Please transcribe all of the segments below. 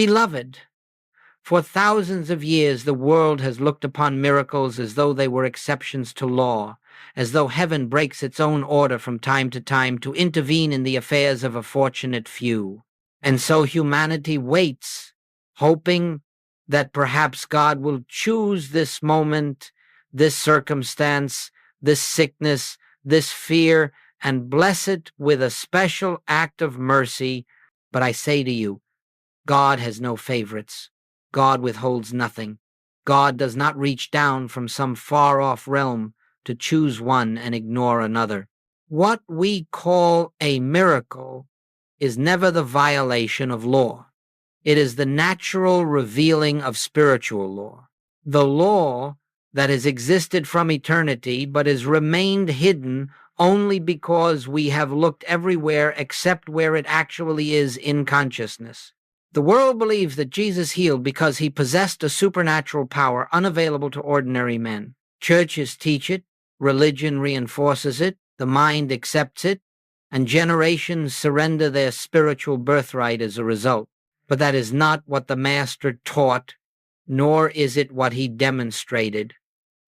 Beloved, for thousands of years the world has looked upon miracles as though they were exceptions to law, as though heaven breaks its own order from time to time to intervene in the affairs of a fortunate few. And so humanity waits, hoping that perhaps God will choose this moment, this circumstance, this sickness, this fear, and bless it with a special act of mercy. But I say to you, God has no favorites. God withholds nothing. God does not reach down from some far-off realm to choose one and ignore another. What we call a miracle is never the violation of law. It is the natural revealing of spiritual law. The law that has existed from eternity but has remained hidden only because we have looked everywhere except where it actually is in consciousness. The world believes that Jesus healed because he possessed a supernatural power unavailable to ordinary men. Churches teach it, religion reinforces it, the mind accepts it, and generations surrender their spiritual birthright as a result. But that is not what the Master taught, nor is it what he demonstrated.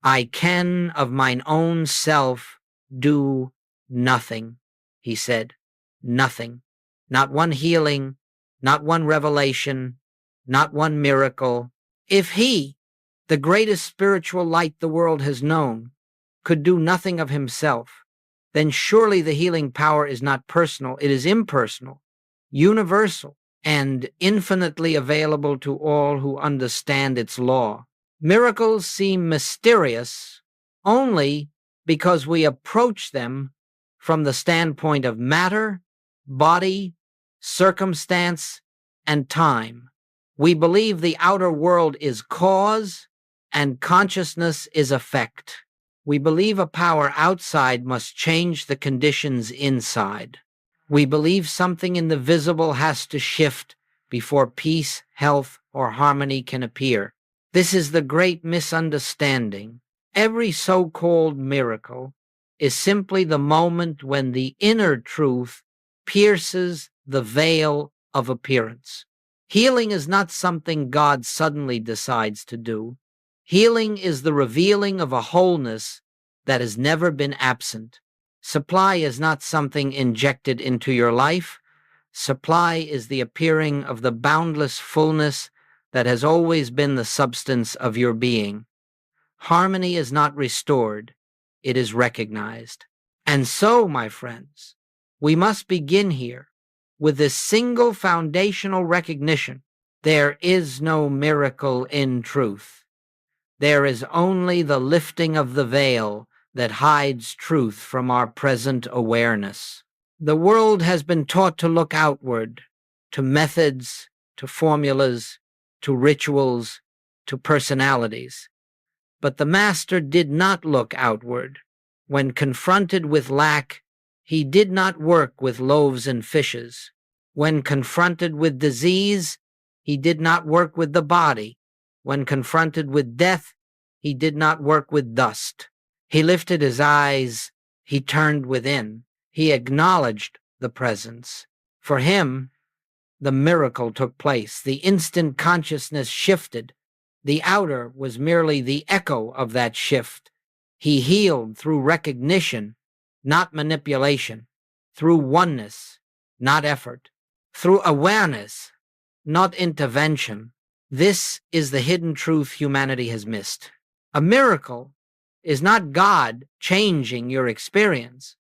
I can of mine own self do nothing, he said. Nothing. Not one healing, not one revelation, not one miracle. If he, the greatest spiritual light the world has known, could do nothing of himself, then surely the healing power is not personal, it is impersonal, universal, and infinitely available to all who understand its law. Miracles seem mysterious only because we approach them from the standpoint of matter, body, circumstance, and time. We believe the outer world is cause and consciousness is effect. We believe a power outside must change the conditions inside. We believe something in the visible has to shift before peace, health, or harmony can appear. This is the great misunderstanding. Every so-called miracle is simply the moment when the inner truth pierces the veil of appearance. Healing is not something God suddenly decides to do. Healing is the revealing of a wholeness that has never been absent. Supply is not something injected into your life. Supply is the appearing of the boundless fullness that has always been the substance of your being. Harmony is not restored, it is recognized. And so, my friends, we must begin here with this single foundational recognition. There is no miracle in truth. There is only the lifting of the veil that hides truth from our present awareness. The world has been taught to look outward, to methods, to formulas, to rituals, to personalities. But the Master did not look outward. When confronted with lack, he did not work with loaves and fishes. When confronted with disease, he did not work with the body. When confronted with death, he did not work with dust. He lifted his eyes, he turned within. He acknowledged the presence. For him, the miracle took place. The instant consciousness shifted. The outer was merely the echo of that shift. He healed through recognition, not manipulation, through oneness, not effort, through awareness, not intervention. This is the hidden truth humanity has missed. A miracle is not God changing your experience.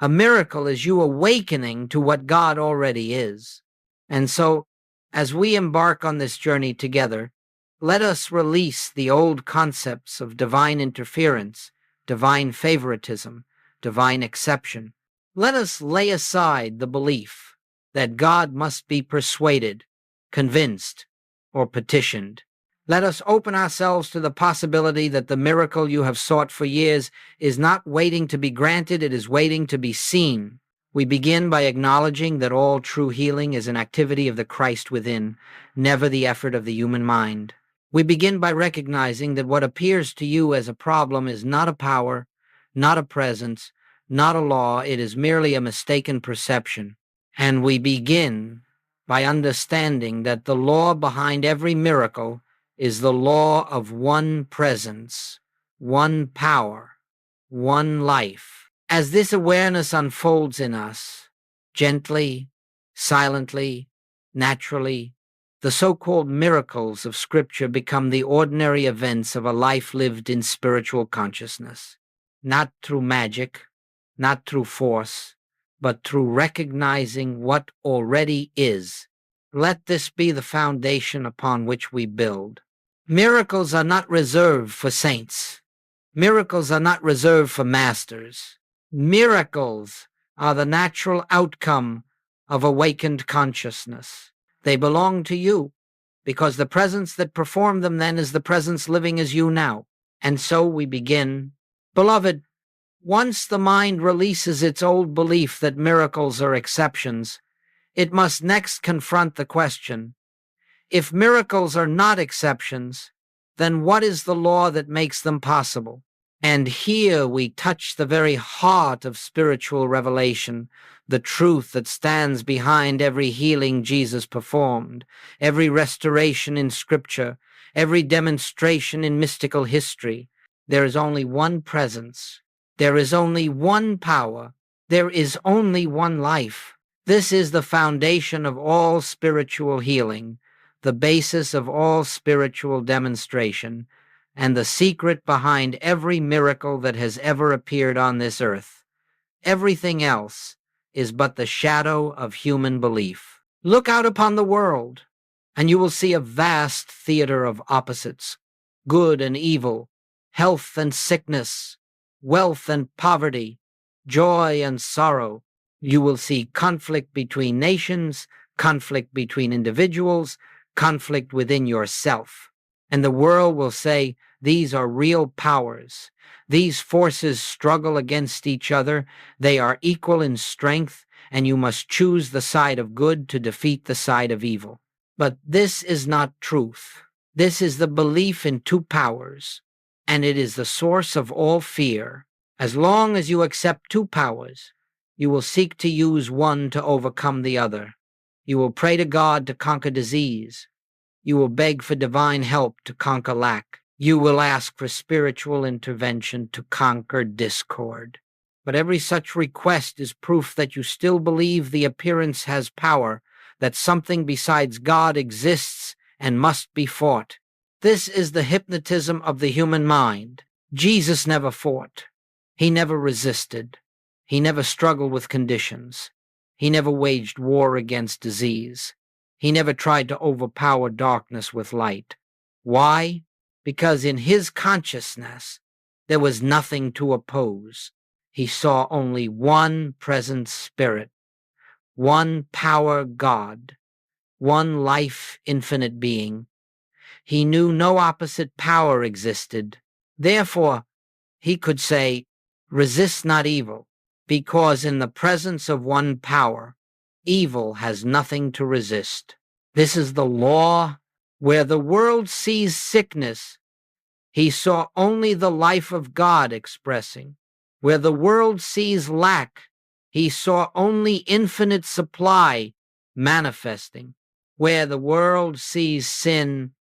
A miracle is you awakening to what God already is. And so, as we embark on this journey together, let us release the old concepts of divine interference, divine favoritism, divine exception. Let us lay aside the belief that God must be persuaded, convinced, or petitioned. Let us open ourselves to the possibility that the miracle you have sought for years is not waiting to be granted, it is waiting to be seen. We begin by acknowledging that all true healing is an activity of the Christ within, never the effort of the human mind. We begin by recognizing that what appears to you as a problem is not a power, not a presence, not a law, it is merely a mistaken perception. And we begin by understanding that the law behind every miracle is the law of one presence, one power, one life. As this awareness unfolds in us, gently, silently, naturally, the so-called miracles of Scripture become the ordinary events of a life lived in spiritual consciousness, not through magic, not through force, but through recognizing what already is. Let this be the foundation upon which we build. Miracles are not reserved for saints. Miracles are not reserved for masters. Miracles are the natural outcome of awakened consciousness. They belong to you, because the presence that performed them then is the presence living as you now. And so we begin. Beloved, once the mind releases its old belief that miracles are exceptions, it must next confront the question, if miracles are not exceptions, then what is the law that makes them possible? And here we touch the very heart of spiritual revelation, the truth that stands behind every healing Jesus performed, every restoration in Scripture, every demonstration in mystical history. There is only one presence. There is only one power. There is only one life. This is the foundation of all spiritual healing, the basis of all spiritual demonstration, and the secret behind every miracle that has ever appeared on this earth. Everything else is but the shadow of human belief. Look out upon the world, and you will see a vast theater of opposites, good and evil, health and sickness, wealth and poverty, joy and sorrow. You will see conflict between nations, conflict between individuals, conflict within yourself. And the world will say, these are real powers. These forces struggle against each other. They are equal in strength, and you must choose the side of good to defeat the side of evil. But this is not truth. This is the belief in two powers, and it is the source of all fear. As long as you accept two powers, you will seek to use one to overcome the other. You will pray to God to conquer disease. You will beg for divine help to conquer lack. You will ask for spiritual intervention to conquer discord. But every such request is proof that you still believe the appearance has power, that something besides God exists and must be fought. This is the hypnotism of the human mind. Jesus never fought. He never resisted. He never struggled with conditions. He never waged war against disease. He never tried to overpower darkness with light. Why? Because in his consciousness, there was nothing to oppose. He saw only one present spirit, one power God, one life infinite being. He knew no opposite power existed. Therefore, he could say, resist not evil, because in the presence of one power, evil has nothing to resist. This is the law. Where the world sees sickness, he saw only the life of God expressing. Where the world sees lack, he saw only infinite supply manifesting. Where the world sees sin,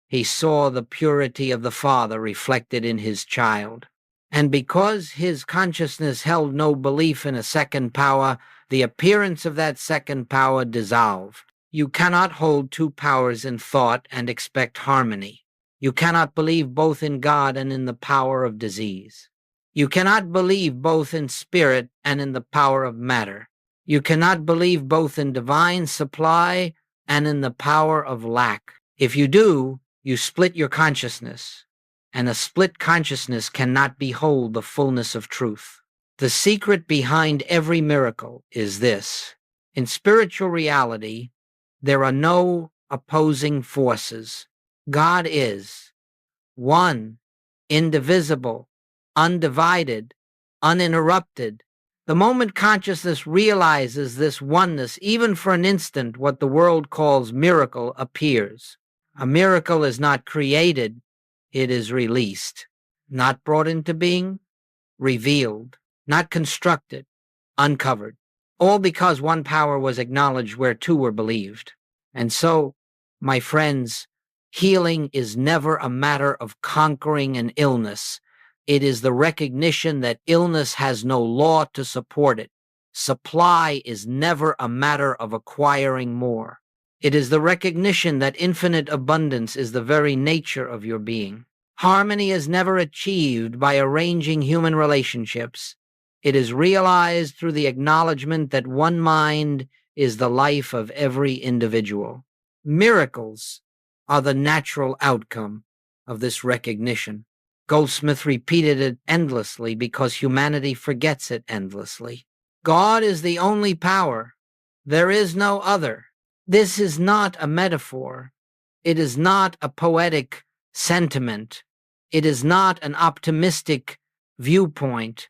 he saw the purity of the Father reflected in his child. And because his consciousness held no belief in a second power, the appearance of that second power dissolved. You cannot hold two powers in thought and expect harmony. You cannot believe both in God and in the power of disease. You cannot believe both in spirit and in the power of matter. You cannot believe both in divine supply and in the power of lack. If you do, you split your consciousness, and a split consciousness cannot behold the fullness of truth. The secret behind every miracle is this. In spiritual reality, there are no opposing forces. God is one, indivisible, undivided, uninterrupted. The moment consciousness realizes this oneness, even for an instant, what the world calls miracle appears. A miracle is not created, it is released. Not brought into being, revealed. Not constructed, uncovered. All because one power was acknowledged where two were believed. And so, my friends, healing is never a matter of conquering an illness. It is the recognition that illness has no law to support it. Supply is never a matter of acquiring more. It is the recognition that infinite abundance is the very nature of your being. Harmony is never achieved by arranging human relationships. It is realized through the acknowledgement that one mind is the life of every individual. Miracles are the natural outcome of this recognition. Goldsmith repeated it endlessly because humanity forgets it endlessly. God is the only power. There is no other. This is not a metaphor. It is not a poetic sentiment. It is not an optimistic viewpoint.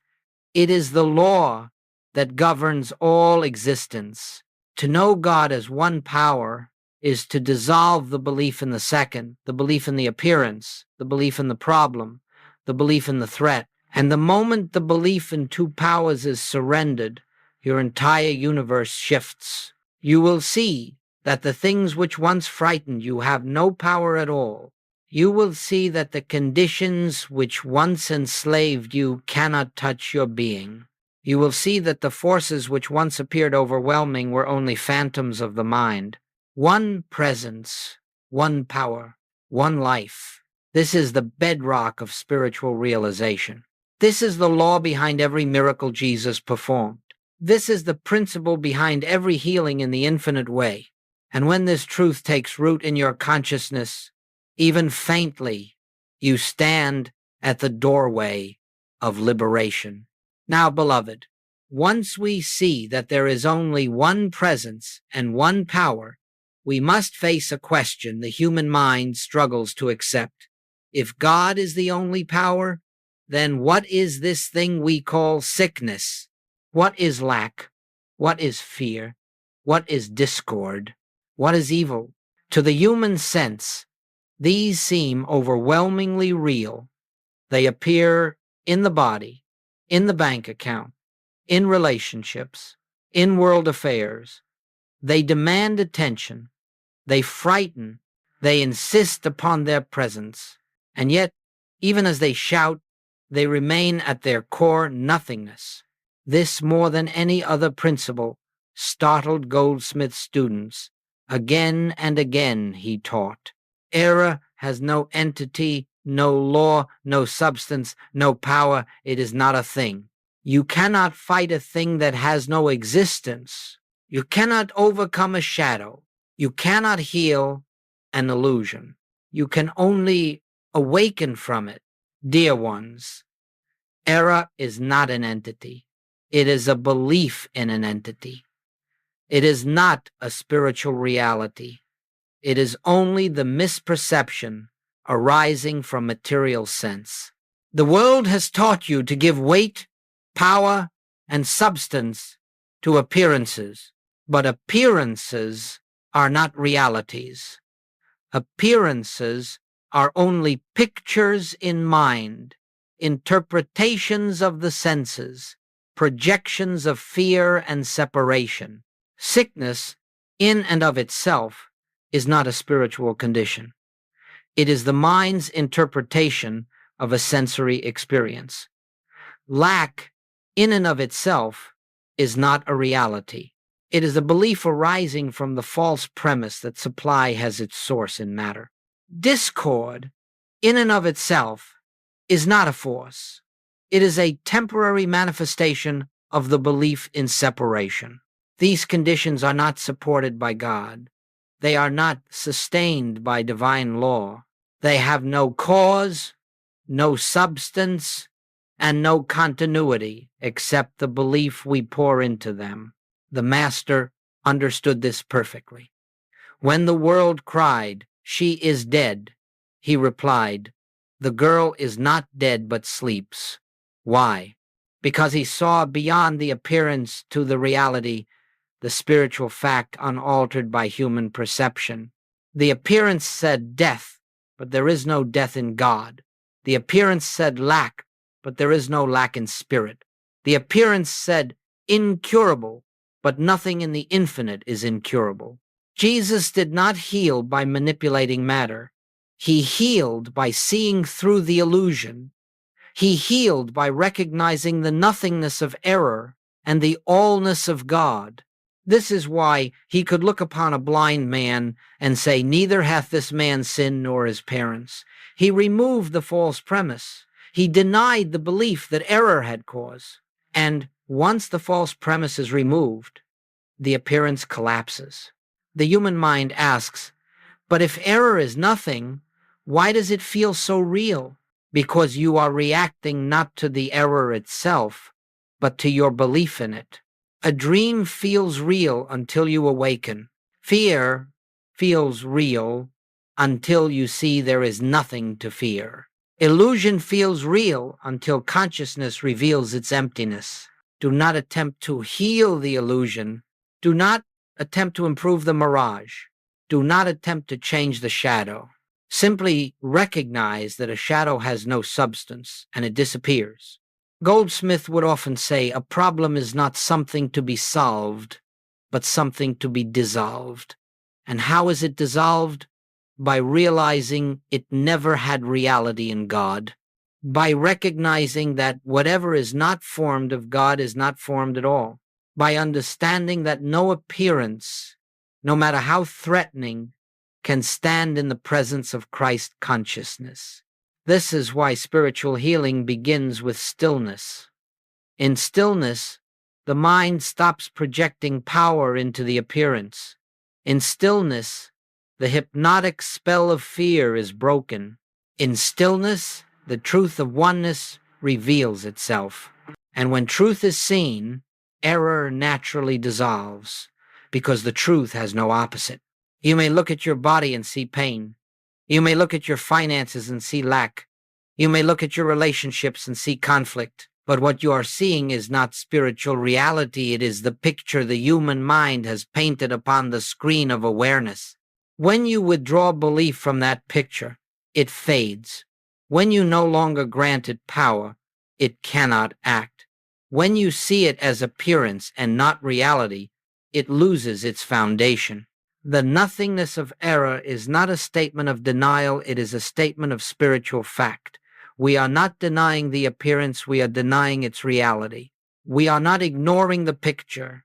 It is the law that governs all existence. To know God as one power is to dissolve the belief in the second, the belief in the appearance, the belief in the problem, the belief in the threat. And the moment the belief in two powers is surrendered, your entire universe shifts. You will see that the things which once frightened you have no power at all. You will see that the conditions which once enslaved you cannot touch your being. You will see that the forces which once appeared overwhelming were only phantoms of the mind. One presence, one power, one life. This is the bedrock of spiritual realization. This is the law behind every miracle Jesus performed. This is the principle behind every healing in the infinite way. And when this truth takes root in your consciousness, even faintly, you stand at the doorway of liberation. Now, beloved, once we see that there is only one presence and one power, we must face a question the human mind struggles to accept. If God is the only power, then what is this thing we call sickness? What is lack? What is fear? What is discord? What is evil? To the human sense, these seem overwhelmingly real. They appear in the body, in the bank account, in relationships, in world affairs. They demand attention. They frighten. They insist upon their presence. And yet, even as they shout, they remain at their core nothingness. This, more than any other principle, startled Goldsmith's students. Again and again he taught. Error has no entity, no law, no substance, no power. It is not a thing. You cannot fight a thing that has no existence. You cannot overcome a shadow. You cannot heal an illusion. You can only awaken from it. Dear ones, error is not an entity. It is a belief in an entity. It is not a spiritual reality. It is only the misperception arising from material sense. The world has taught you to give weight, power, and substance to appearances, but appearances are not realities. Appearances are only pictures in mind, interpretations of the senses, projections of fear and separation. Sickness, in and of itself, is not a spiritual condition. It is the mind's interpretation of a sensory experience. Lack, in and of itself, is not a reality. It is a belief arising from the false premise that supply has its source in matter. Discord, in and of itself, is not a force. It is a temporary manifestation of the belief in separation. These conditions are not supported by God. They are not sustained by divine law. They have no cause, no substance, and no continuity except the belief we pour into them. The Master understood this perfectly. When the world cried, "She is dead," he replied, "The girl is not dead but sleeps." Why? Because he saw beyond the appearance to the reality, the spiritual fact unaltered by human perception. The appearance said death, but there is no death in God. The appearance said lack, but there is no lack in spirit. The appearance said incurable, but nothing in the infinite is incurable. Jesus did not heal by manipulating matter. He healed by seeing through the illusion. He healed by recognizing the nothingness of error and the allness of God. This is why he could look upon a blind man and say, "Neither hath this man sinned nor his parents." He removed the false premise. He denied the belief that error had cause. And once the false premise is removed, the appearance collapses. The human mind asks, "But if error is nothing, why does it feel so real?" Because you are reacting not to the error itself, but to your belief in it. A dream feels real until you awaken. Fear feels real until you see there is nothing to fear. Illusion feels real until consciousness reveals its emptiness. Do not attempt to heal the illusion. Do not attempt to improve the mirage. Do not attempt to change the shadow. Simply recognize that a shadow has no substance and it disappears. Goldsmith would often say, "A problem is not something to be solved, but something to be dissolved." And how is it dissolved? By realizing it never had reality in God. By recognizing that whatever is not formed of God is not formed at all. By understanding that no appearance, no matter how threatening, can stand in the presence of Christ consciousness. This is why spiritual healing begins with stillness. In stillness, the mind stops projecting power into the appearance. In stillness, the hypnotic spell of fear is broken. In stillness, the truth of oneness reveals itself. And when truth is seen, error naturally dissolves, because the truth has no opposite. You may look at your body and see pain. You may look at your finances and see lack. You may look at your relationships and see conflict. But what you are seeing is not spiritual reality. It is the picture the human mind has painted upon the screen of awareness. When you withdraw belief from that picture, it fades. When you no longer grant it power, it cannot act. When you see it as appearance and not reality, it loses its foundation. The nothingness of error is not a statement of denial, it is a statement of spiritual fact. We are not denying the appearance, we are denying its reality. We are not ignoring the picture,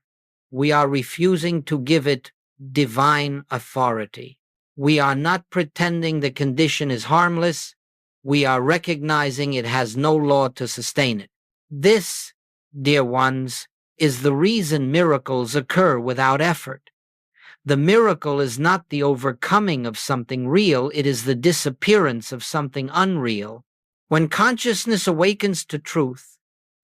we are refusing to give it divine authority. We are not pretending the condition is harmless, we are recognizing it has no law to sustain it. This, dear ones, is the reason miracles occur without effort. The miracle is not the overcoming of something real, it is the disappearance of something unreal. When consciousness awakens to truth,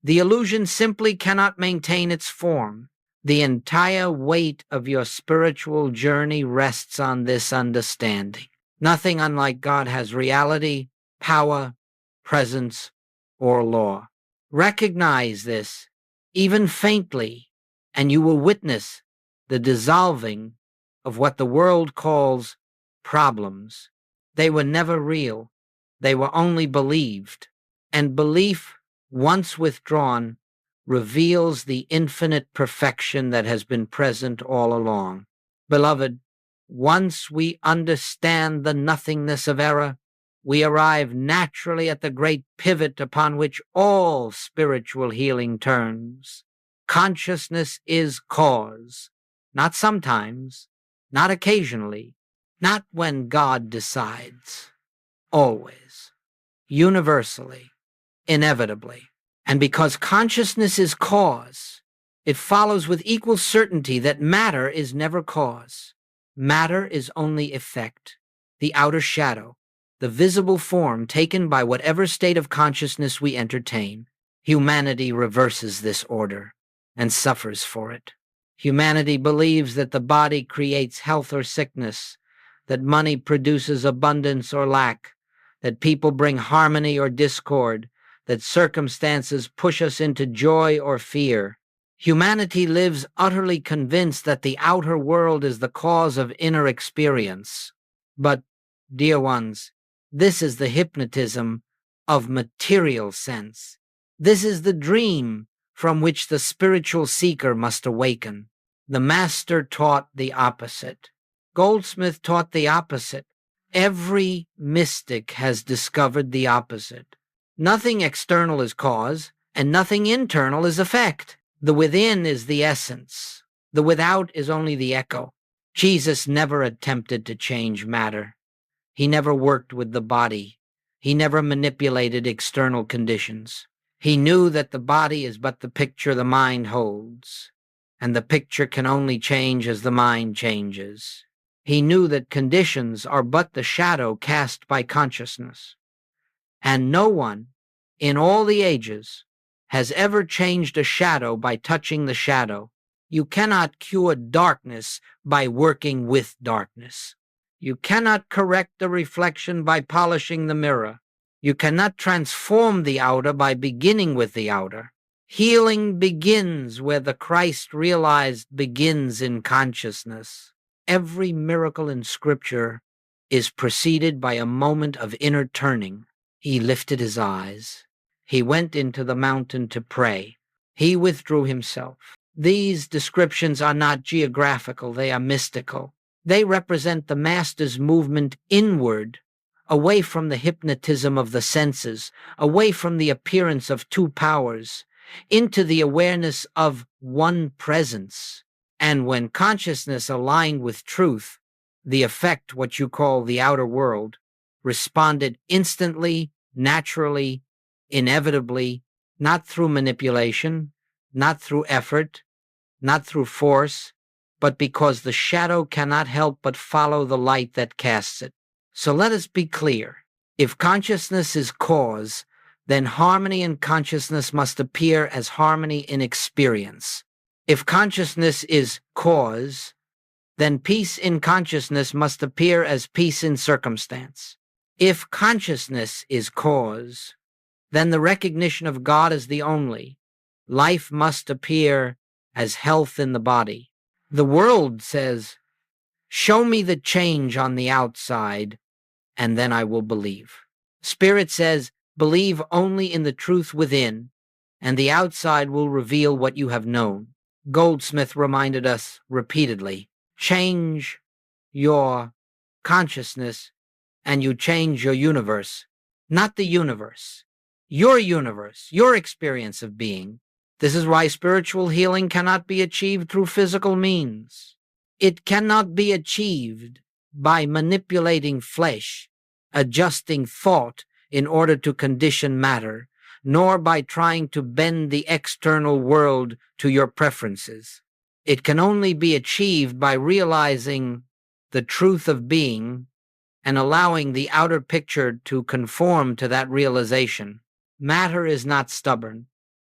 the illusion simply cannot maintain its form. The entire weight of your spiritual journey rests on this understanding. Nothing unlike God has reality, power, presence, or law. Recognize this, even faintly, and you will witness the dissolving of what the world calls problems. They were never real. They were only believed. And belief, once withdrawn, reveals the infinite perfection that has been present all along. Beloved, once we understand the nothingness of error, we arrive naturally at the great pivot upon which all spiritual healing turns. Consciousness is cause, not sometimes, not occasionally, not when God decides. Always, universally, inevitably. And because consciousness is cause, it follows with equal certainty that matter is never cause. Matter is only effect, the outer shadow, the visible form taken by whatever state of consciousness we entertain. Humanity reverses this order and suffers for it. Humanity believes that the body creates health or sickness, that money produces abundance or lack, that people bring harmony or discord, that circumstances push us into joy or fear. Humanity lives utterly convinced that the outer world is the cause of inner experience. But, dear ones, this is the hypnotism of material sense. This is the dream from which the spiritual seeker must awaken. The Master taught the opposite. Goldsmith taught the opposite. Every mystic has discovered the opposite. Nothing external is cause, and nothing internal is effect. The within is the essence. The without is only the echo. Jesus never attempted to change matter. He never worked with the body. He never manipulated external conditions. He knew that the body is but the picture the mind holds, and the picture can only change as the mind changes. He knew that conditions are but the shadow cast by consciousness, and no one, in all the ages, has ever changed a shadow by touching the shadow. You cannot cure darkness by working with darkness. You cannot correct the reflection by polishing the mirror. You cannot transform the outer by beginning with the outer. Healing begins where the Christ realized begins in consciousness. Every miracle in Scripture is preceded by a moment of inner turning. He lifted his eyes. He went into the mountain to pray. He withdrew himself. These descriptions are not geographical, they are mystical. They represent the Master's movement inward, away from the hypnotism of the senses, away from the appearance of two powers, into the awareness of one presence. And when consciousness aligned with truth, the effect, what you call the outer world, responded instantly, naturally, inevitably, not through manipulation, not through effort, not through force, but because the shadow cannot help but follow the light that casts it. So let us be clear. If consciousness is cause, then harmony in consciousness must appear as harmony in experience. If consciousness is cause, then peace in consciousness must appear as peace in circumstance. If consciousness is cause, then the recognition of God as the only. Life must appear as health in the body. The world says, "Show me the change on the outside, and then I will believe." Spirit says, "Believe only in the truth within, and the outside will reveal what you have known." Goldsmith reminded us repeatedly, change your consciousness, and you change your universe. Not the universe, your experience of being. This is why spiritual healing cannot be achieved through physical means. It cannot be achieved by manipulating flesh, adjusting thought in order to condition matter, nor by trying to bend the external world to your preferences. It can only be achieved by realizing the truth of being and allowing the outer picture to conform to that realization. Matter is not stubborn.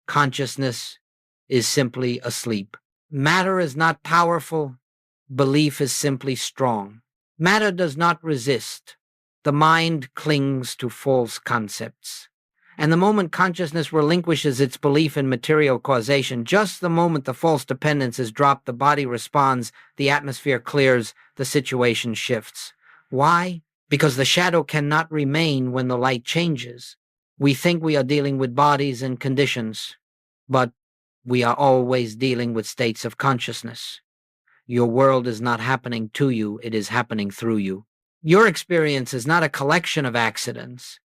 Consciousness is simply asleep. Matter is not powerful. Belief is simply strong. Matter does not resist. The mind clings to false concepts. And the moment consciousness relinquishes its belief in material causation, just the moment the false dependence is dropped, the body responds, the atmosphere clears, the situation shifts. Why? Because the shadow cannot remain when the light changes. We think we are dealing with bodies and conditions, but we are always dealing with states of consciousness. Your world is not happening to you, it is happening through you. Your experience is not a collection of accidents.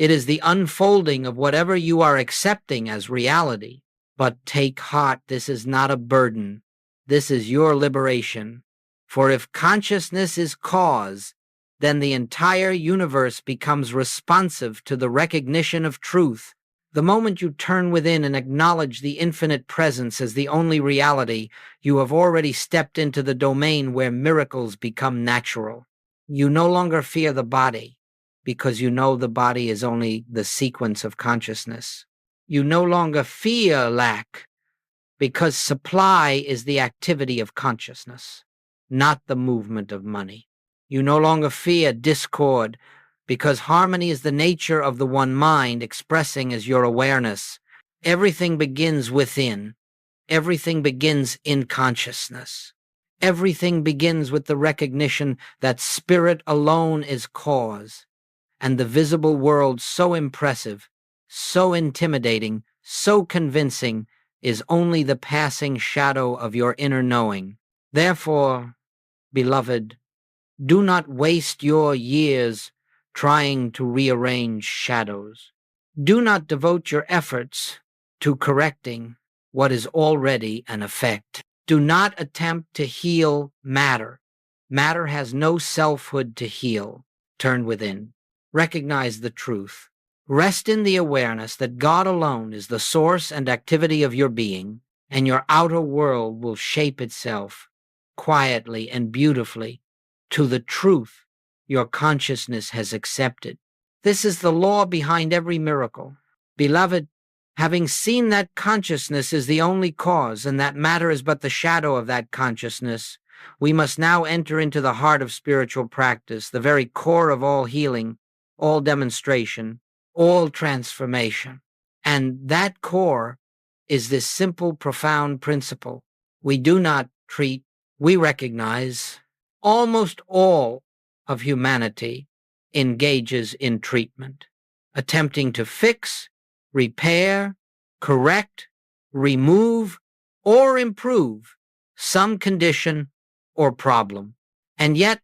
It is the unfolding of whatever you are accepting as reality. But take heart, this is not a burden. This is your liberation. For if consciousness is cause, then the entire universe becomes responsive to the recognition of truth. The moment you turn within and acknowledge the infinite presence as the only reality, you have already stepped into the domain where miracles become natural. You no longer fear the body, because you know the body is only the sequence of consciousness. You no longer fear lack, because supply is the activity of consciousness, not the movement of money. You no longer fear discord, because harmony is the nature of the one mind expressing as your awareness. Everything begins within. Everything begins in consciousness. Everything begins with the recognition that spirit alone is cause, and the visible world so impressive, so intimidating, so convincing, is only the passing shadow of your inner knowing. Therefore, beloved, Do not waste your years trying to rearrange shadows. Do not devote your efforts to correcting what is already an effect. Do not attempt to heal matter. Matter has no selfhood to heal. Turn within. Recognize the truth. Rest in the awareness that God alone is the source and activity of your being, and your outer world will shape itself quietly and beautifully to the truth your consciousness has accepted. This is the law behind every miracle. Beloved, having seen that consciousness is the only cause and that matter is but the shadow of that consciousness, we must now enter into the heart of spiritual practice, the very core of all healing, all demonstration, all transformation. And that core is this simple, profound principle. We do not treat, we recognize. Almost all of humanity engages in treatment, attempting to fix, repair, correct, remove, or improve some condition or problem. And yet,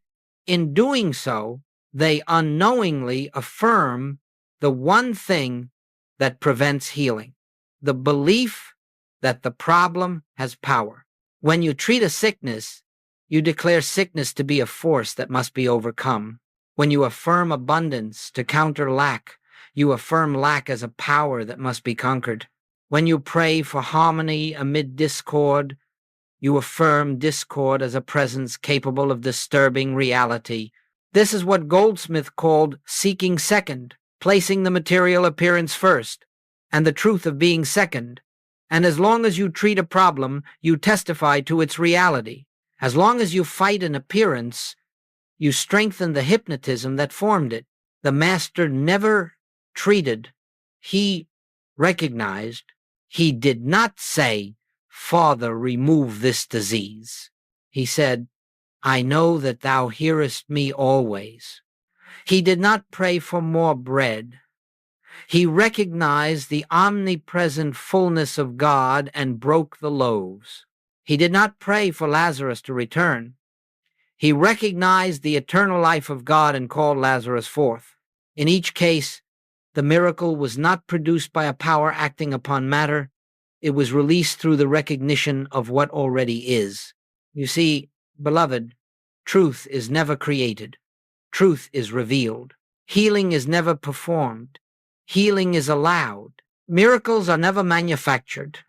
in doing so, they unknowingly affirm the one thing that prevents healing, the belief that the problem has power. When you treat a sickness, you declare sickness to be a force that must be overcome. When you affirm abundance to counter lack, you affirm lack as a power that must be conquered. When you pray for harmony amid discord, you affirm discord as a presence capable of disturbing reality. This is what Goldsmith called seeking second, placing the material appearance first, and the truth of being second. And as long as you treat a problem, you testify to its reality. As long as you fight an appearance, you strengthen the hypnotism that formed it. The master never treated. He recognized. He did not say, "Father, remove this disease." He said, "I know that thou hearest me always." He did not pray for more bread. He recognized the omnipresent fullness of God and broke the loaves. He did not pray for Lazarus to return. He recognized the eternal life of God and called Lazarus forth. In each case, the miracle was not produced by a power acting upon matter. It was released through the recognition of what already is. You see, beloved, truth is never created. Truth is revealed. Healing is never performed. Healing is allowed. Miracles are never manufactured.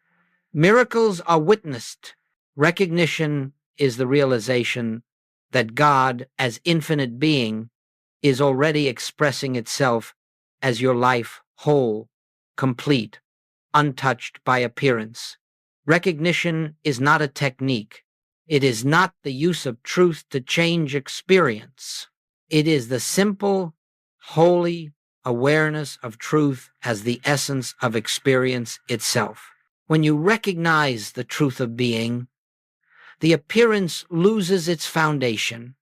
Miracles are witnessed. Recognition is the realization that God, as infinite being, is already expressing itself as your life whole, complete, untouched by appearance. Recognition is not a technique. It is not the use of truth to change experience. It is the simple, holy awareness of truth as the essence of experience itself. When you recognize the truth of being, the appearance loses its foundation.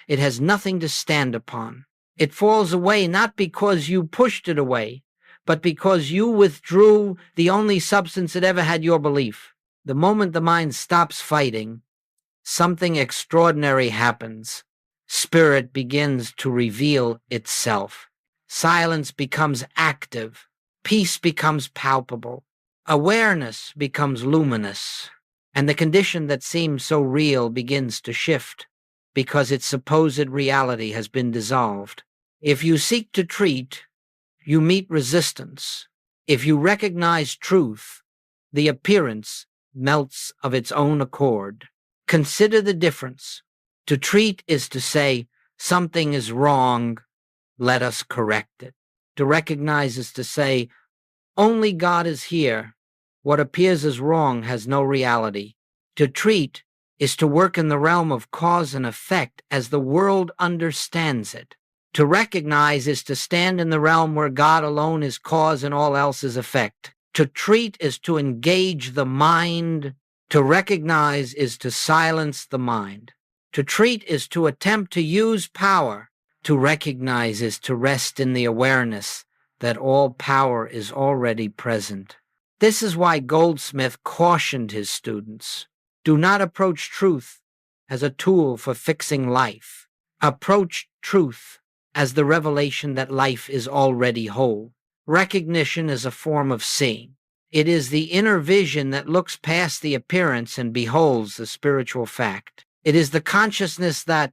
It has nothing to stand upon. It falls away not because you pushed it away, but because you withdrew the only substance that ever had your belief. The moment the mind stops fighting, something extraordinary happens. Spirit begins to reveal itself. Silence becomes active. Peace becomes palpable. Awareness becomes luminous. And the condition that seems so real begins to shift because its supposed reality has been dissolved. If you seek to treat, you meet resistance. If you recognize truth, the appearance melts of its own accord. Consider the difference. To treat is to say, something is wrong, let us correct it. To recognize is to say, only God is here. What appears as wrong has no reality. To treat is to work in the realm of cause and effect as the world understands it. To recognize is to stand in the realm where God alone is cause and all else is effect. To treat is to engage the mind. To recognize is to silence the mind. To treat is to attempt to use power. To recognize is to rest in the awareness that all power is already present. This is why Goldsmith cautioned his students, do not approach truth as a tool for fixing life. Approach truth as the revelation that life is already whole. Recognition is a form of seeing. It is the inner vision that looks past the appearance and beholds the spiritual fact. It is the consciousness that,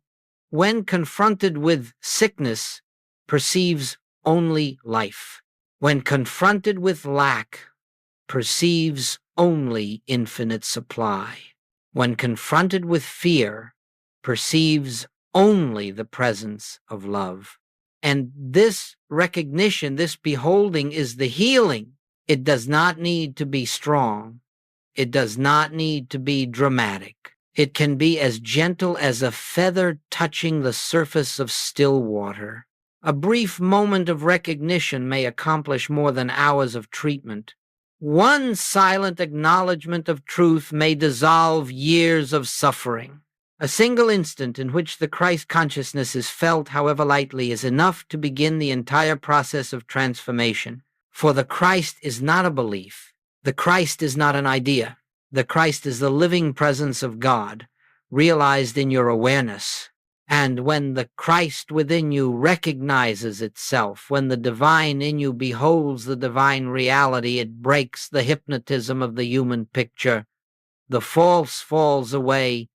when confronted with sickness, perceives only life. When confronted with lack, perceives only infinite supply. When confronted with fear, perceives only the presence of love. And this recognition, this beholding, is the healing. It does not need to be strong. It does not need to be dramatic. It can be as gentle as a feather touching the surface of still water. A brief moment of recognition may accomplish more than hours of treatment. One silent acknowledgement of truth may dissolve years of suffering. A single instant in which the Christ consciousness is felt, however lightly, is enough to begin the entire process of transformation. For the Christ is not a belief. The Christ is not an idea. The Christ is the living presence of God, realized in your awareness. And when the Christ within you recognizes itself, when the divine in you beholds the divine reality, it breaks the hypnotism of the human picture. The false falls away,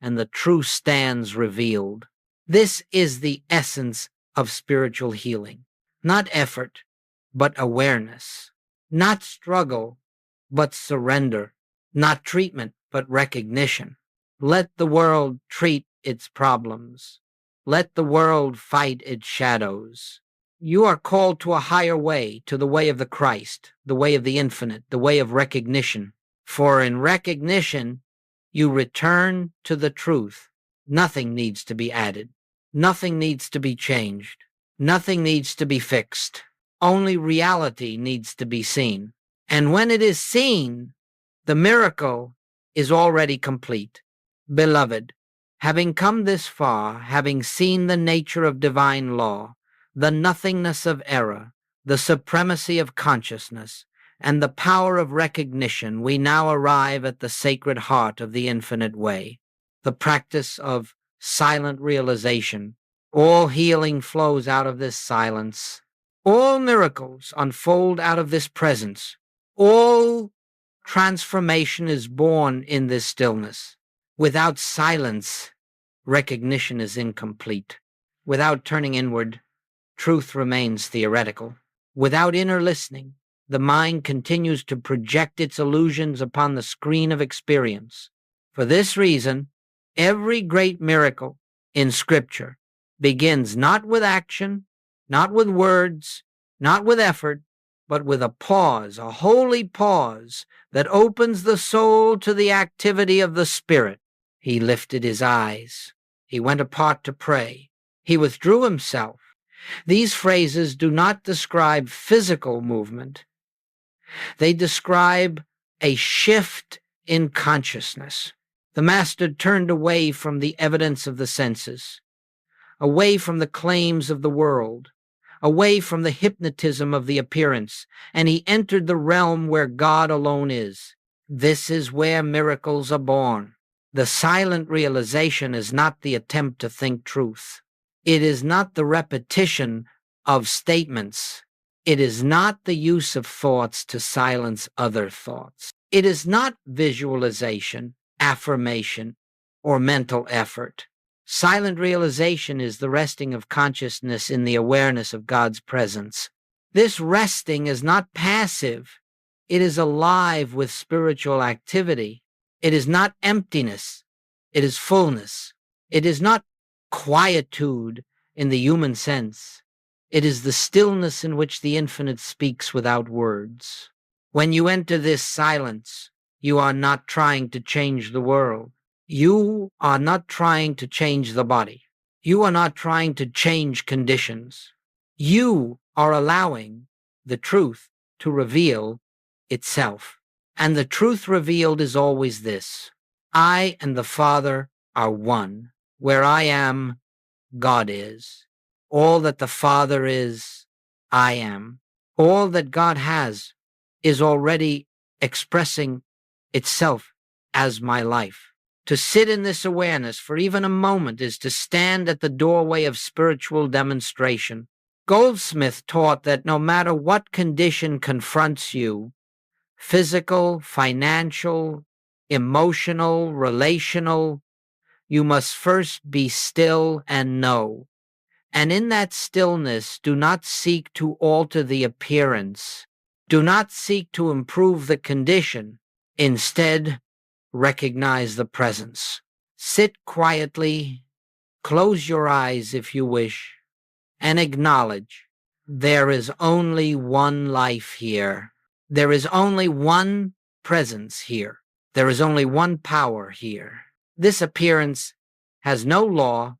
and the true stands revealed. This is the essence of spiritual healing. Not effort, but awareness. Not struggle, but surrender. Not treatment, but recognition. Let the world treat its problems. Let the world fight its shadows. You are called to a higher way, to the way of the Christ, the way of the infinite, the way of recognition. For in recognition, you return to the truth. Nothing needs to be added. Nothing needs to be changed. Nothing needs to be fixed. Only reality needs to be seen. And when it is seen, the miracle is already complete. Beloved, having come this far, having seen the nature of divine law, the nothingness of error, the supremacy of consciousness, and the power of recognition, we now arrive at the sacred heart of the infinite way, the practice of silent realization. All healing flows out of this silence. All miracles unfold out of this presence. All transformation is born in this stillness. Without silence, recognition is incomplete. Without turning inward, truth remains theoretical. Without inner listening, the mind continues to project its illusions upon the screen of experience. For this reason, every great miracle in Scripture begins not with action, not with words, not with effort, but with a pause, a holy pause that opens the soul to the activity of the Spirit. He lifted his eyes. He went apart to pray. He withdrew himself. These phrases do not describe physical movement. They describe a shift in consciousness. The Master turned away from the evidence of the senses, away from the claims of the world, away from the hypnotism of the appearance, and he entered the realm where God alone is. This is where miracles are born. The silent realization is not the attempt to think truth. It is not the repetition of statements. It is not the use of thoughts to silence other thoughts. It is not visualization, affirmation, or mental effort. Silent realization is the resting of consciousness in the awareness of God's presence. This resting is not passive. It is alive with spiritual activity. It is not emptiness. It is fullness. It is not quietude in the human sense. It is the stillness in which the infinite speaks without words. When you enter this silence, you are not trying to change the world. You are not trying to change the body. You are not trying to change conditions. You are allowing the truth to reveal itself. And the truth revealed is always this: I and the Father are one. Where I am, God is. All that the Father is, I am. All that God has is already expressing itself as my life. To sit in this awareness for even a moment is to stand at the doorway of spiritual demonstration. Goldsmith taught that no matter what condition confronts you, physical, financial, emotional, relational, you must first be still and know. And in that stillness, do not seek to alter the appearance. Do not seek to improve the condition. Instead, recognize the presence. Sit quietly, close your eyes if you wish, and acknowledge there is only one life here. There is only one presence here. There is only one power here. This appearance has no law,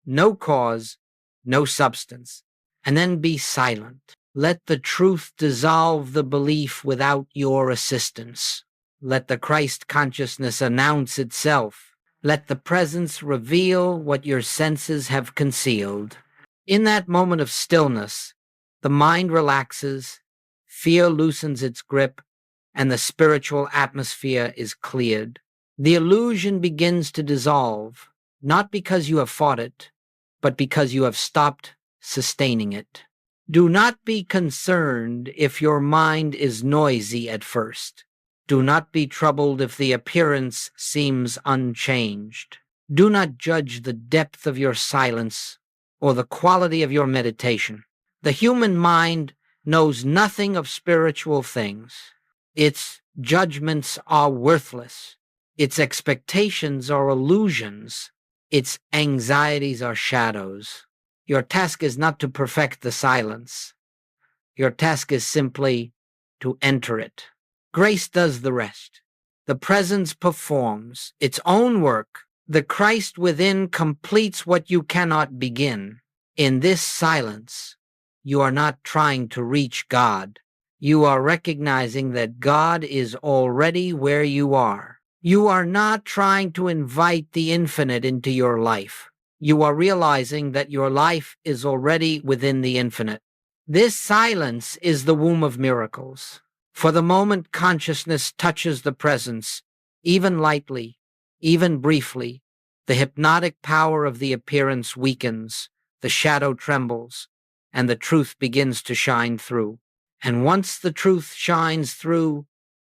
no cause, no substance. And then be silent. Let the truth dissolve the belief without your assistance. Let the Christ consciousness announce itself. Let the presence reveal what your senses have concealed. In that moment of stillness, the mind relaxes, fear loosens its grip, and the spiritual atmosphere is cleared. The illusion begins to dissolve, not because you have fought it, but because you have stopped sustaining it. Do not be concerned if your mind is noisy at first. Do not be troubled if the appearance seems unchanged. Do not judge the depth of your silence or the quality of your meditation. The human mind knows nothing of spiritual things. Its judgments are worthless. Its expectations are illusions. Its anxieties are shadows. Your task is not to perfect the silence. Your task is simply to enter it. Grace does the rest. The presence performs its own work. The Christ within completes what you cannot begin. In this silence, you are not trying to reach God. You are recognizing that God is already where you are. You are not trying to invite the infinite into your life. You are realizing that your life is already within the infinite. This silence is the womb of miracles. For the moment consciousness touches the presence, even lightly, even briefly, the hypnotic power of the appearance weakens, the shadow trembles, and the truth begins to shine through. And once the truth shines through,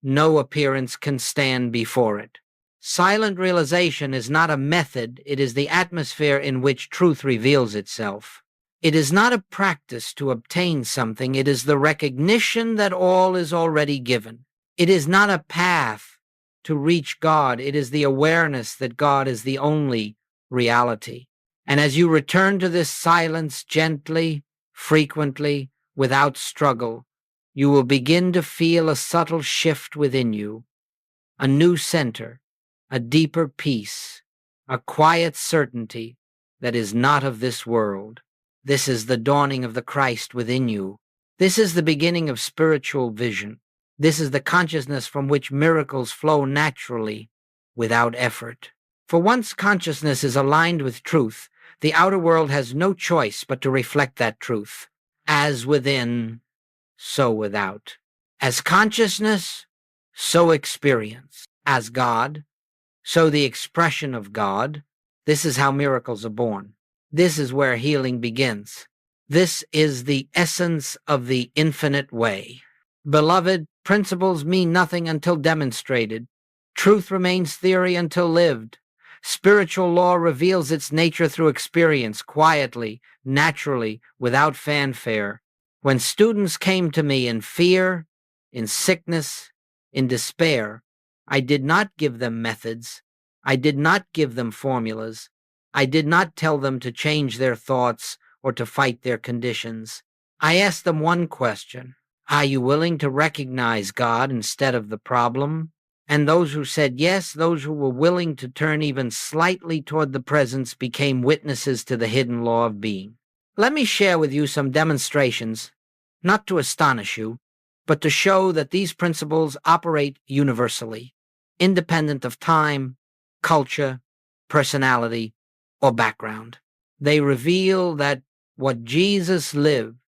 no appearance can stand before it. Silent realization is not a method, it is the atmosphere in which truth reveals itself. It is not a practice to obtain something, it is the recognition that all is already given. It is not a path to reach God, it is the awareness that God is the only reality. And as you return to this silence gently, frequently, without struggle, you will begin to feel a subtle shift within you, a new center, a deeper peace, a quiet certainty that is not of this world. This is the dawning of the Christ within you. This is the beginning of spiritual vision. This is the consciousness from which miracles flow naturally, without effort. For once consciousness is aligned with truth, the outer world has no choice but to reflect that truth. As within, so without. As consciousness, so experience. As God, so the expression of God. This is how miracles are born. This is where healing begins. This is the essence of the infinite way. Beloved, principles mean nothing until demonstrated. Truth remains theory until lived. Spiritual law reveals its nature through experience, quietly, naturally, without fanfare. When students came to me in fear, in sickness, in despair, I did not give them methods. I did not give them formulas. I did not tell them to change their thoughts or to fight their conditions. I asked them one question: are you willing to recognize God instead of the problem? And those who said yes, those who were willing to turn even slightly toward the presence, became witnesses to the hidden law of being. Let me share with you some demonstrations, not to astonish you, but to show that these principles operate universally, independent of time, culture, personality, or background. They reveal that what Jesus lived,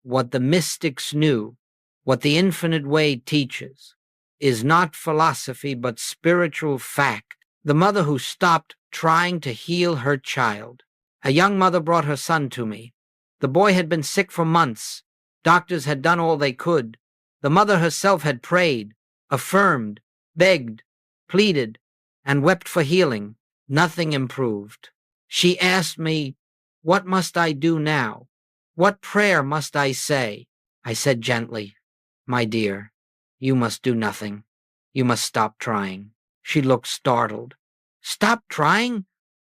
what the mystics knew, what the infinite way teaches, is not philosophy but spiritual fact. The mother who stopped trying to heal her child. A young mother brought her son to me. The boy had been sick for months. Doctors had done all they could. The mother herself had prayed, affirmed, begged, pleaded, and wept for healing. Nothing improved. She asked me, "What must I do now? What prayer must I say?" I said gently, "My dear, you must do nothing. You must stop trying." She looked startled. "Stop trying?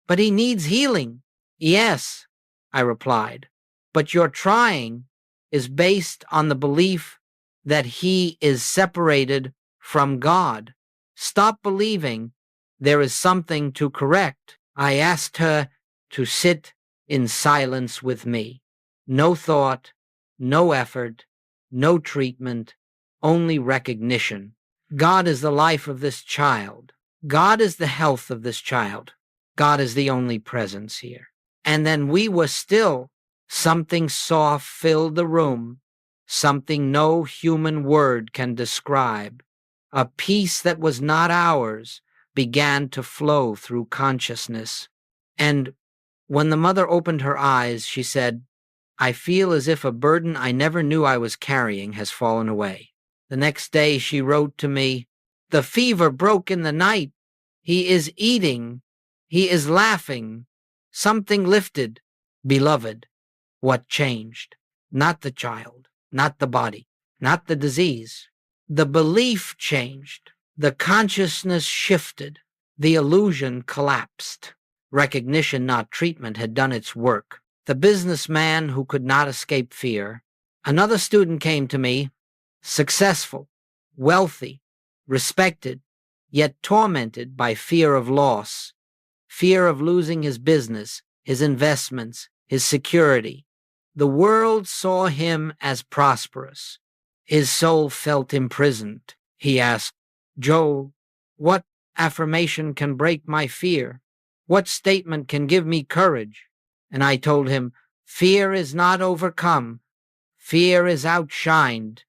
But he needs healing." "Yes," I replied, "but your trying is based on the belief that he is separated from God. Stop believing there is something to correct." I asked her to sit in silence with me. No thought, no effort, no treatment, only recognition. God is the life of this child. God is the health of this child. God is the only presence here. And then we were still. Something soft filled the room, something no human word can describe. A peace that was not ours began to flow through consciousness. And when the mother opened her eyes, she said, "I feel as if a burden I never knew I was carrying has fallen away." The next day she wrote to me, "The fever broke in the night. He is eating. He is laughing. Something lifted. Beloved, what changed? Not the child, not the body, not the disease. The belief changed. The consciousness shifted. The illusion collapsed. Recognition, not treatment, had done its work. The businessman who could not escape fear. Another student came to me, successful, wealthy, respected, yet tormented by fear of loss, fear of losing his business, his investments, his security. The world saw him as prosperous. His soul felt imprisoned. He asked, "Joel, what affirmation can break my fear? What statement can give me courage?" And I told him, "Fear is not overcome. Fear is outshined.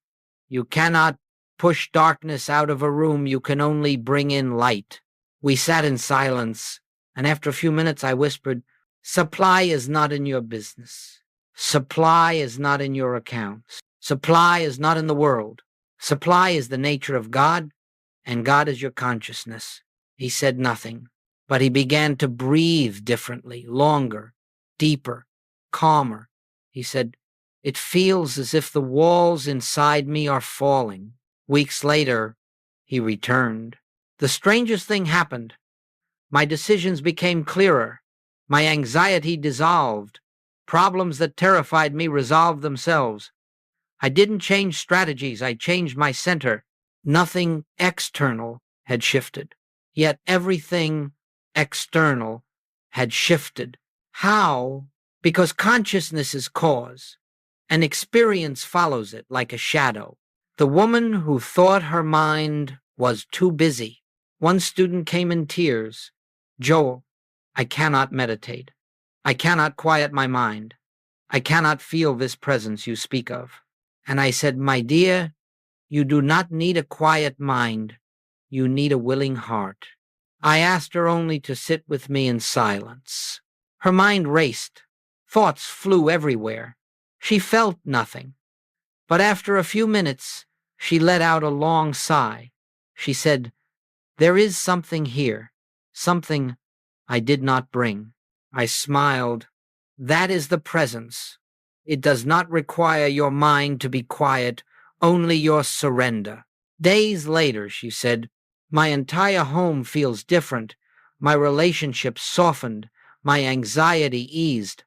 You cannot push darkness out of a room. You can only bring in light." We sat in silence, and after a few minutes I whispered, "Supply is not in your business. Supply is not in your accounts. Supply is not in the world. Supply is the nature of God, and God is your consciousness." He said nothing, but he began to breathe differently, longer, deeper, calmer. He said, "It feels as if the walls inside me are falling." Weeks later, he returned. The strangest thing happened. My decisions became clearer. My anxiety dissolved. Problems that terrified me resolved themselves. I didn't change strategies. I changed my center. Nothing external had shifted, yet everything external had shifted. How? Because consciousness is cause, and experience follows it like a shadow. The woman who thought her mind was too busy. One student came in tears. "Joel, I cannot meditate. I cannot quiet my mind. I cannot feel this presence you speak of." And I said, "My dear, you do not need a quiet mind. You need a willing heart." I asked her only to sit with me in silence. Her mind raced. Thoughts flew everywhere. She felt nothing. But after a few minutes, she let out a long sigh. She said, "There is something here, something I did not bring." I smiled. "That is the presence. It does not require your mind to be quiet, only your surrender." Days later, she said, "My entire home feels different. My relationships softened. My anxiety eased.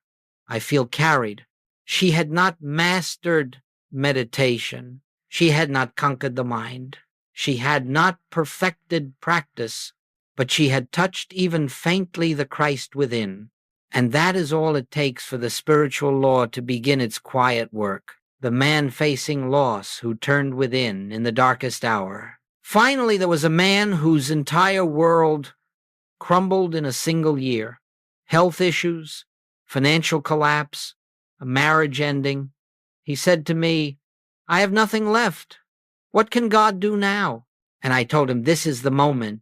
I feel carried." She had not mastered meditation. She had not conquered the mind. She had not perfected practice, but she had touched even faintly the Christ within. And that is all it takes for the spiritual law to begin its quiet work. The man facing loss who turned within in the darkest hour. Finally, there was a man whose entire world crumbled in a single year. Health issues, financial collapse, a marriage ending. He said to me, "I have nothing left. What can God do now?" And I told him, "This is the moment.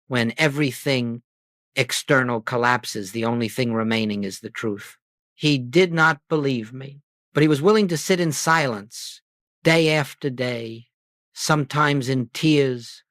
When everything external collapses, the only thing remaining is the truth. He did not believe me, but he was willing to sit in silence day after day, sometimes in tears,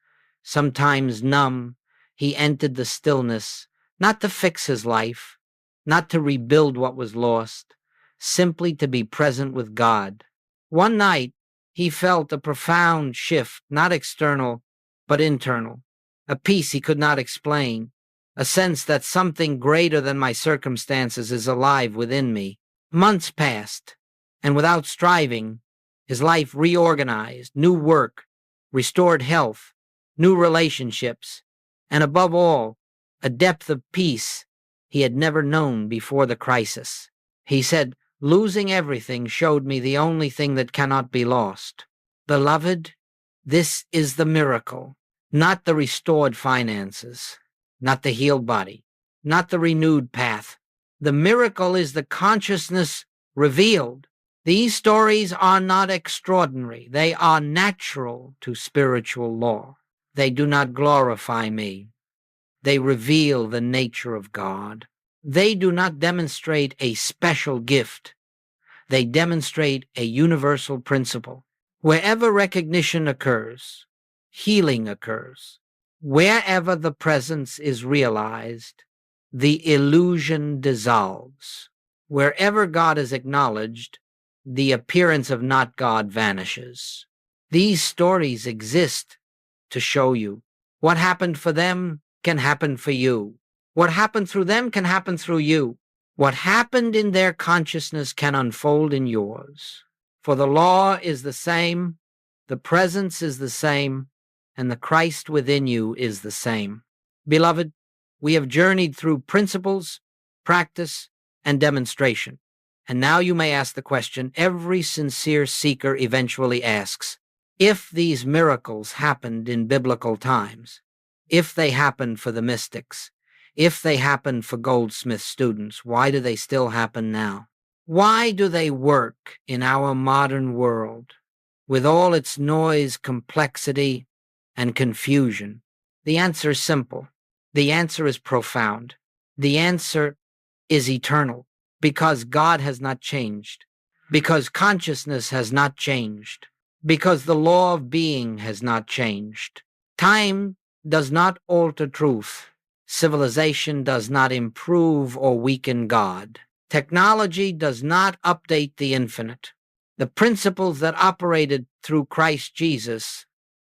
sometimes numb. He entered the stillness, not to fix his life, not to rebuild what was lost, simply to be present with God. One night, he felt a profound shift, not external, but internal, a peace he could not explain, a sense that something greater than my circumstances is alive within me. Months passed, and without striving, his life reorganized, new work, restored health, new relationships, and above all, a depth of peace he had never known before the crisis. He said, "Losing everything showed me the only thing that cannot be lost. Beloved, this is the miracle, not the restored finances, not the healed body, not the renewed path. The miracle is the consciousness revealed. These stories are not extraordinary. They are natural to spiritual law. They do not glorify me. They reveal the nature of God. They do not demonstrate a special gift. They demonstrate a universal principle. Wherever recognition occurs, healing occurs. Wherever the presence is realized, the illusion dissolves. Wherever God is acknowledged, the appearance of not God vanishes. These stories exist to show you what happened for them can happen for you. What happened through them can happen through you. What happened in their consciousness can unfold in yours. For the law is the same, the presence is the same, and the Christ within you is the same. Beloved, we have journeyed through principles, practice, and demonstration. And now you may ask the question every sincere seeker eventually asks: if these miracles happened in biblical times, if they happened for the mystics, if they happened for Goldsmith students, why do they still happen now? Why do they work in our modern world with all its noise, complexity, and confusion? The answer is simple. The answer is profound. The answer is eternal, because God has not changed, because consciousness has not changed, because the law of being has not changed. Time does not alter truth. Civilization does not improve or weaken God. Technology does not update the infinite. The principles that operated through Christ Jesus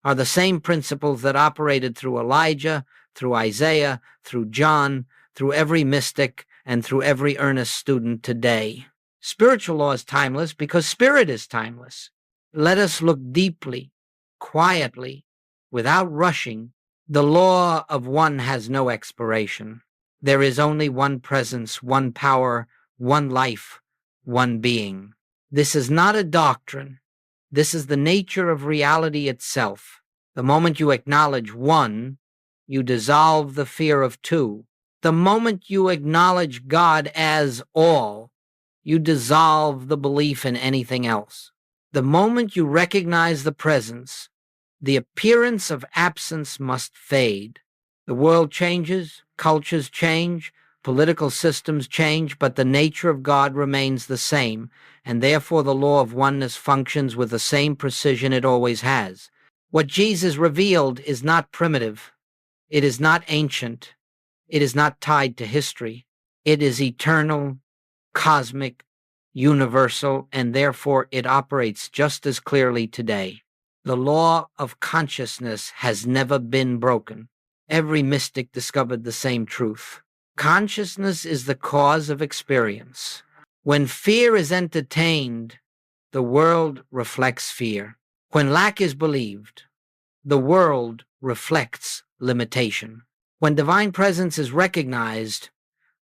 are the same principles that operated through Elijah, through Isaiah, through John, through every mystic, and through every earnest student today. Spiritual law is timeless because spirit is timeless. Let us look deeply, quietly, without rushing. The law of one has no expiration. There is only one presence, one power, one life, one being. This is not a doctrine. This is the nature of reality itself. The moment you acknowledge one, you dissolve the fear of two. The moment you acknowledge God as all, you dissolve the belief in anything else. The moment you recognize the presence, the appearance of absence must fade. The world changes, cultures change, political systems change, but the nature of God remains the same, and therefore the law of oneness functions with the same precision it always has. What Jesus revealed is not primitive. It is not ancient. It is not tied to history. It is eternal, cosmic, universal, and therefore it operates just as clearly today. The law of consciousness has never been broken. Every mystic discovered the same truth. Consciousness is the cause of experience. When fear is entertained, the world reflects fear. When lack is believed, the world reflects limitation. When divine presence is recognized,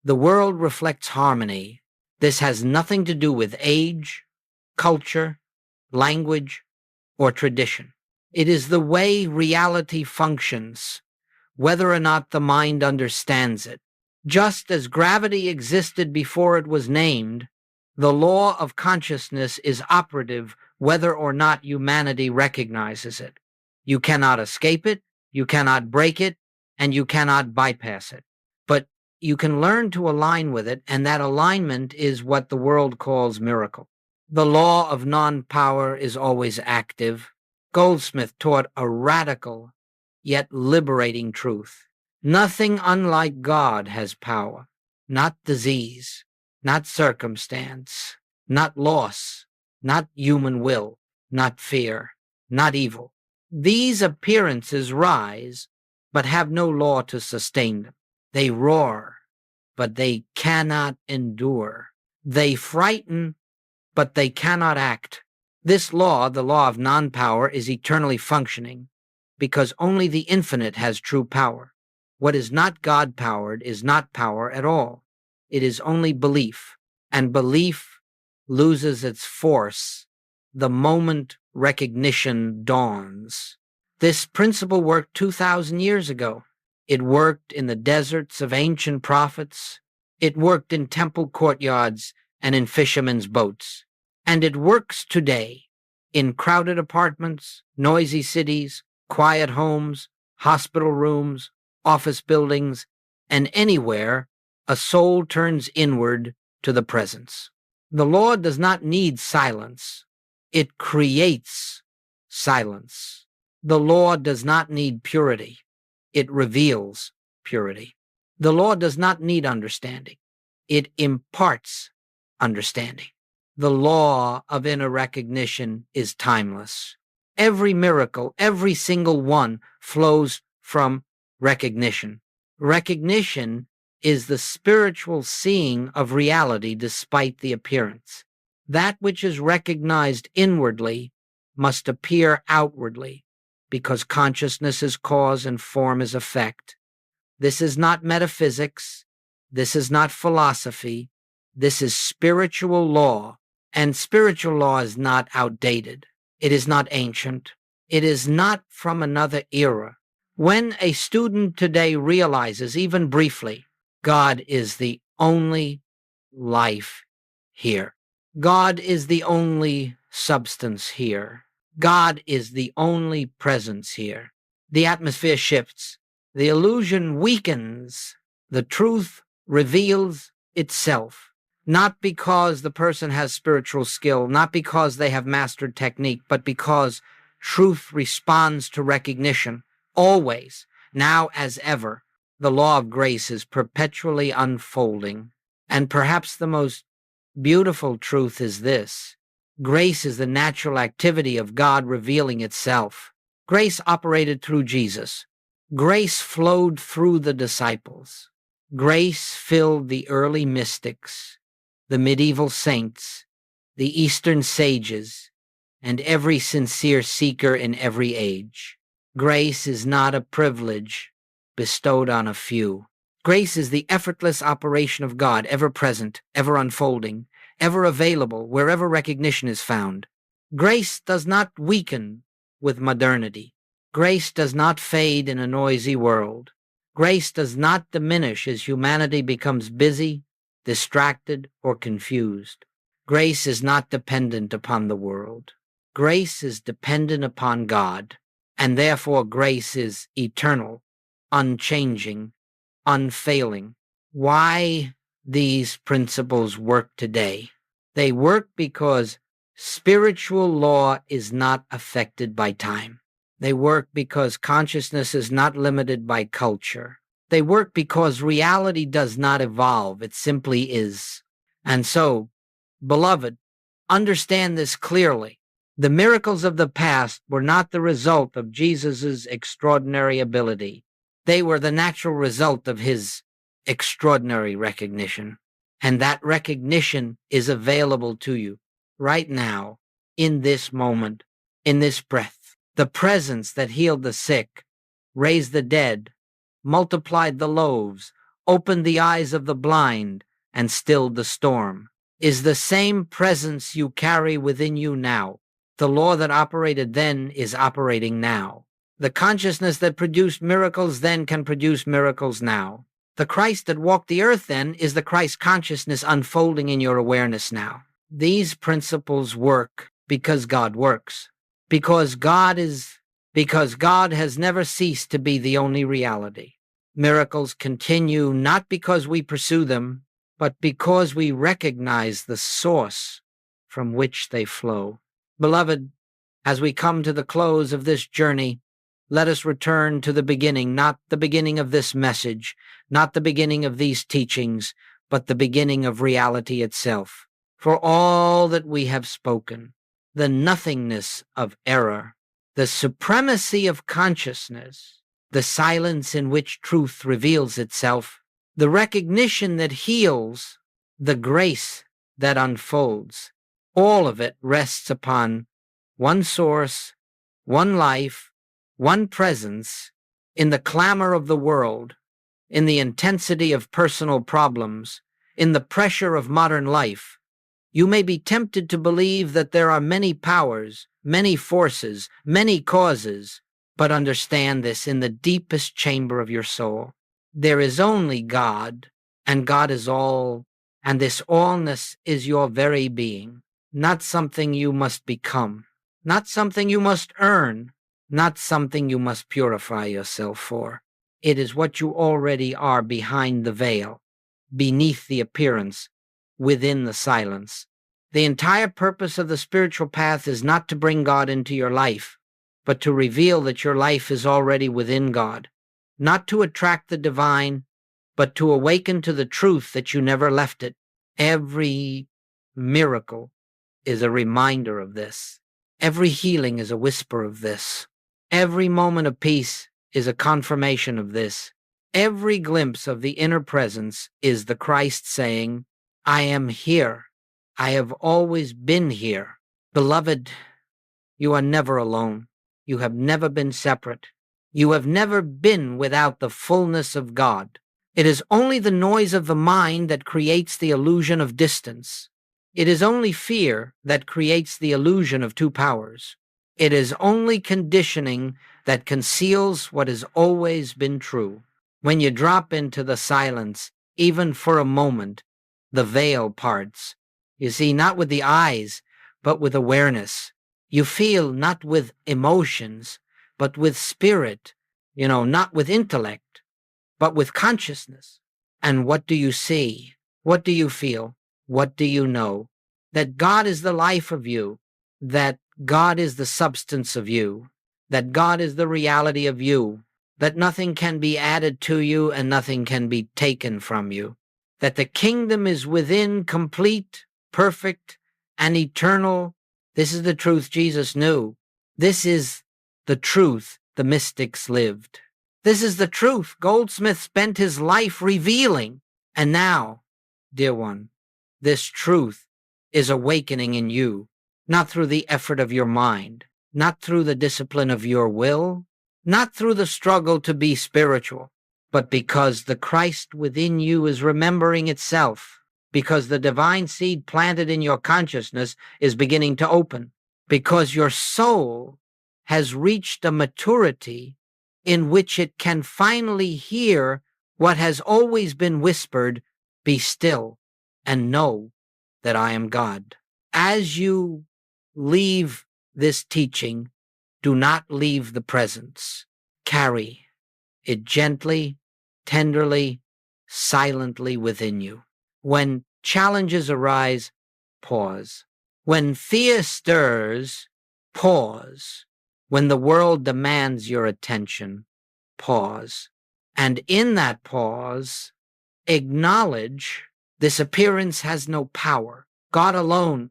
the world reflects harmony. This has nothing to do with age, culture, language, or tradition. It is the way reality functions, whether or not the mind understands it. Just as gravity existed before it was named, the law of consciousness is operative whether or not humanity recognizes it. You cannot escape it, you cannot break it, and you cannot bypass it. But you can learn to align with it, and that alignment is what the world calls miracle. The law of non-power is always active. Goldsmith taught a radical yet liberating truth. Nothing unlike God has power, not disease, not circumstance, not loss, not human will, not fear, not evil. These appearances rise, but have no law to sustain them. They roar, but they cannot endure. They frighten, but they cannot act. This law, the law of non-power, is eternally functioning because only the infinite has true power. What is not God-powered is not power at all. It is only belief, and belief loses its force the moment recognition dawns. This principle worked 2,000 years ago. It worked in the deserts of ancient prophets. It worked in temple courtyards and in fishermen's boats. And it works today in crowded apartments, noisy cities, quiet homes, hospital rooms, office buildings, and anywhere a soul turns inward to the presence. The law does not need silence. It creates silence. The law does not need purity. It reveals purity. The law does not need understanding. It imparts understanding. The law of inner recognition is timeless. Every miracle, every single one, flows from recognition. Recognition is the spiritual seeing of reality despite the appearance. That which is recognized inwardly must appear outwardly, because consciousness is cause and form is effect. This is not metaphysics. This is not philosophy. This is spiritual law, and spiritual law is not outdated. It is not ancient. It is not from another era. When a student today realizes, even briefly, God is the only life here. God is the only substance here. God is the only presence here. The atmosphere shifts. The illusion weakens. The truth reveals itself. Not because the person has spiritual skill, not because they have mastered technique, but because truth responds to recognition. Always, now as ever, the law of grace is perpetually unfolding. And perhaps the most beautiful truth is this: grace is the natural activity of God revealing itself. Grace operated through Jesus. Grace flowed through the disciples. Grace filled the early mystics, the medieval saints, the Eastern sages, and every sincere seeker in every age. Grace is not a privilege bestowed on a few. Grace is the effortless operation of God, ever present, ever unfolding, ever available wherever recognition is found. Grace does not weaken with modernity. Grace does not fade in a noisy world. Grace does not diminish as humanity becomes busy, distracted, or confused. Grace is not dependent upon the world. Grace is dependent upon God, and therefore grace is eternal, unchanging, unfailing. Why these principles work today? They work because spiritual law is not affected by time. They work because consciousness is not limited by culture. They work because reality does not evolve, it simply is. And so, beloved, understand this clearly. The miracles of the past were not the result of Jesus' extraordinary ability. They were the natural result of his extraordinary recognition. And that recognition is available to you right now, in this moment, in this breath. The presence that healed the sick, raised the dead, multiplied the loaves, opened the eyes of the blind, and stilled the storm, is the same presence you carry within you now. The law that operated then is operating now. The consciousness that produced miracles then can produce miracles now. The Christ that walked the earth then is the Christ consciousness unfolding in your awareness now. These principles work because God works. Because God has never ceased to be the only reality. Miracles continue not because we pursue them, but because we recognize the source from which they flow. Beloved, as we come to the close of this journey, let us return to the beginning, not the beginning of this message, not the beginning of these teachings, but the beginning of reality itself. For all that we have spoken, the nothingness of error, the supremacy of consciousness, the silence in which truth reveals itself, the recognition that heals, the grace that unfolds, all of it rests upon one source, one life, one presence, in the clamor of the world, in the intensity of personal problems, in the pressure of modern life. You may be tempted to believe that there are many powers, many forces, many causes, but understand this: in the deepest chamber of your soul, there is only God, and God is all, and this allness is your very being, not something you must become, not something you must earn, not something you must purify yourself for. It is what you already are behind the veil, beneath the appearance, within the silence. The entire purpose of the spiritual path is not to bring God into your life, but to reveal that your life is already within God, not to attract the divine, but to awaken to the truth that you never left it. Every miracle is a reminder of this. Every healing is a whisper of this. Every moment of peace is a confirmation of this. Every glimpse of the inner presence is the Christ saying, I am here. I have always been here. Beloved, you are never alone. You have never been separate. You have never been without the fullness of God. It is only the noise of the mind that creates the illusion of distance. It is only fear that creates the illusion of two powers. It is only conditioning that conceals what has always been true. When you drop into the silence, even for a moment, the veil parts. You see, not with the eyes, but with awareness. You feel not with emotions, but with spirit, not with intellect, but with consciousness. And what do you see? What do you feel? What do you know? That God is the life of you, that God is the substance of you, that God is the reality of you, that nothing can be added to you and nothing can be taken from you, that the kingdom is within, complete, perfect, and eternal. This is the truth Jesus knew. This is the truth the mystics lived. This is the truth Goldsmith spent his life revealing. And now, dear one, this truth is awakening in you, not through the effort of your mind, not through the discipline of your will, not through the struggle to be spiritual, but because the Christ within you is remembering itself, because the divine seed planted in your consciousness is beginning to open, because your soul has reached a maturity in which it can finally hear what has always been whispered, be still and know that I am God. As you leave this teaching, do not leave the presence. Carry it gently, tenderly, silently within you. When challenges arise, pause. When fear stirs, pause. When the world demands your attention, pause. And in that pause, acknowledge this appearance has no power. God alone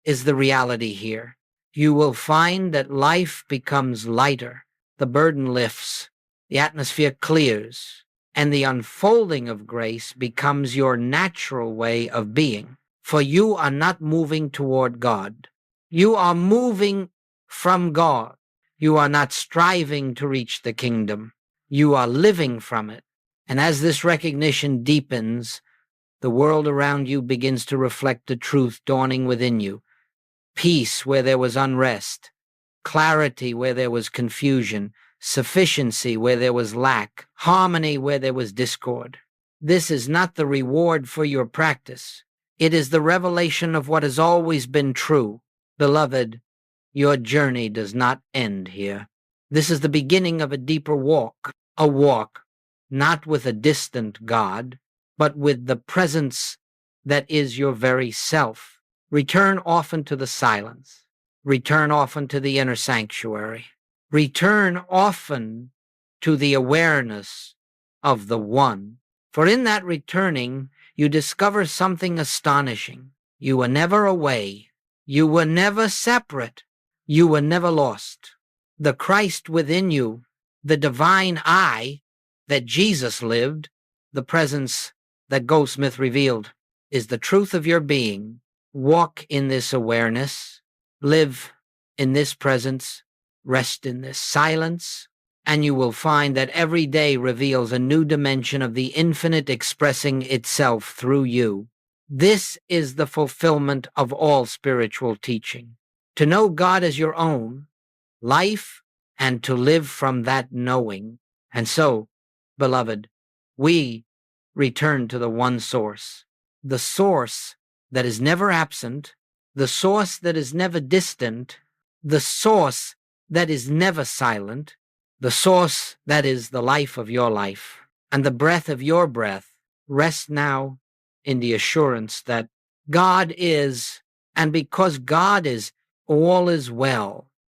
is the reality here. You will find that life becomes lighter. The burden lifts, the atmosphere clears, and the unfolding of grace becomes your natural way of being. For you are not moving toward God. You are moving from God. You are not striving to reach the kingdom. You are living from it. And as this recognition deepens, the world around you begins to reflect the truth dawning within you. Peace where there was unrest, clarity where there was confusion, sufficiency where there was lack, harmony where there was discord. This is not the reward for your practice. It is the revelation of what has always been true. Beloved, your journey does not end here. This is the beginning of a deeper walk, a walk not with a distant God, but with the presence that is your very self. Return often to the silence. Return often to the inner sanctuary. Return often to the awareness of the One. For in that returning, you discover something astonishing. You were never away. You were never separate. You were never lost. The Christ within you, the divine I that Jesus lived, the presence that Goldsmith revealed, is the truth of your being. Walk in this awareness, live in this presence, rest in this silence, and you will find that every day reveals a new dimension of the infinite expressing itself through you. This is the fulfillment of all spiritual teaching. To know God as your own life and to live from that knowing. And so, beloved, we return to the one source, the source that is never absent, the source that is never distant, the source that is never silent, the source that is the life of your life and the breath of your breath. Rest now in the assurance that God is, and because God is, all is well.